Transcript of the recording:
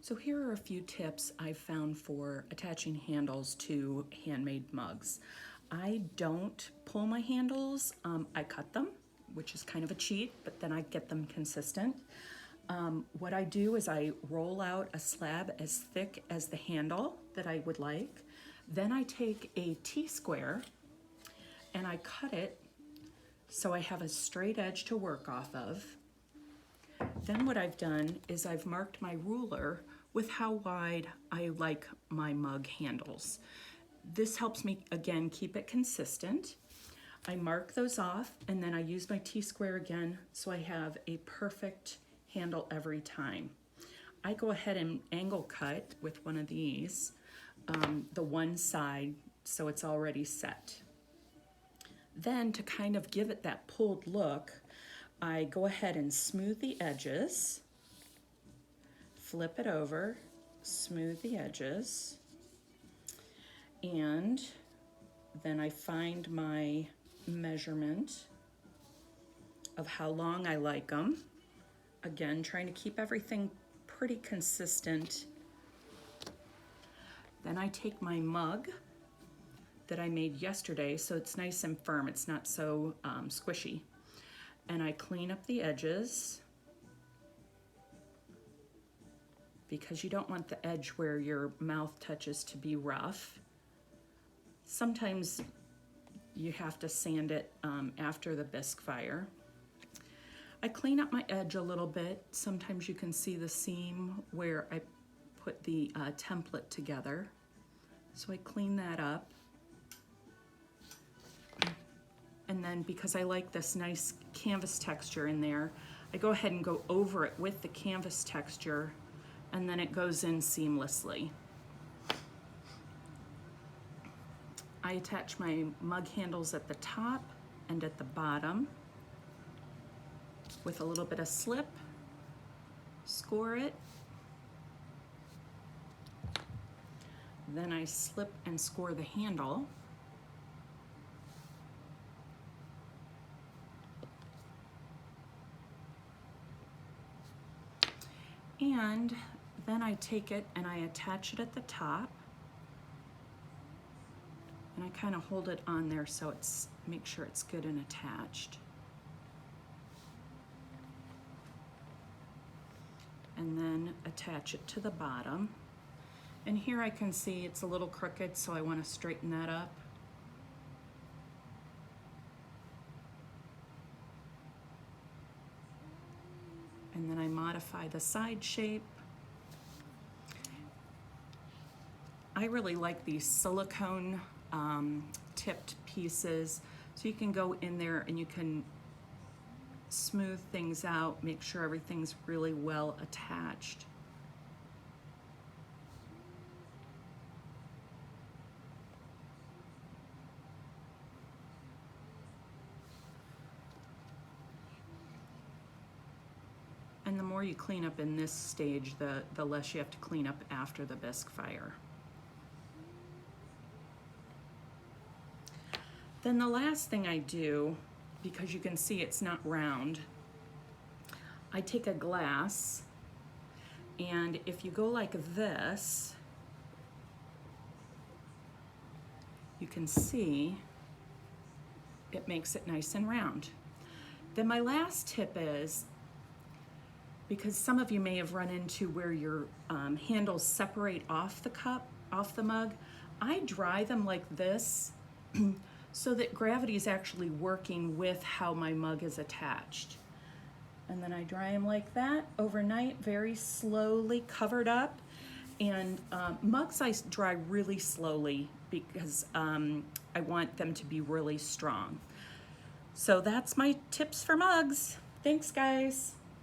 So here are a few tips I've found for attaching handles to handmade mugs. I don't pull my handles, I cut them, which is kind of a cheat, but then I get them consistent. What I do is I roll out a slab as thick as the handle that I would like. Then I take a T-square and I cut it so I have a straight edge to work off of. Then what I've done is I've marked my ruler with how wide I like my mug handles. This helps me, again, keep it consistent. I mark those off and then I use my T-square again so I have a perfect handle every time. I go ahead and angle cut with one of these, the one side, so it's already set. Then to kind of give it that pulled look, I go ahead and smooth the edges, flip it over, smooth the edges, and then I find my measurement of how long I like them. Again, trying to keep everything pretty consistent. Then I take my mug that I made yesterday, so it's nice and firm, it's not so squishy. And I clean up the edges because you don't want the edge where your mouth touches to be rough. Sometimes you have to sand it after the bisque fire. I clean up my edge a little bit. Sometimes you can see the seam where I put the template together. So I clean that up. And then because I like this nice canvas texture in there, I go ahead and go over it with the canvas texture, and then it goes in seamlessly. I attach my mug handles at the top and at the bottom with a little bit of slip, score it. Then I slip and score the handle. And then I take it and I attach it at the top. And I kind of hold it on there so it's, make sure it's good and attached. And then attach it to the bottom. And here I can see it's a little crooked, so I want to straighten that up. And then I modify the side shape. I really like these silicone tipped pieces, so you can go in there and you can smooth things out, make sure everything's really well attached. And the more you clean up in this stage, the less you have to clean up after the bisque fire. Then the last thing I do, because you can see it's not round, I take a glass, and if you go like this, you can see it makes it nice and round. Then my last tip is, because some of you may have run into where your handles separate off the cup, off the mug, I dry them like this so that gravity is actually working with how my mug is attached. And then I dry them like that overnight, very slowly, covered up. And mugs I dry really slowly because I want them to be really strong. So that's my tips for mugs. Thanks, guys.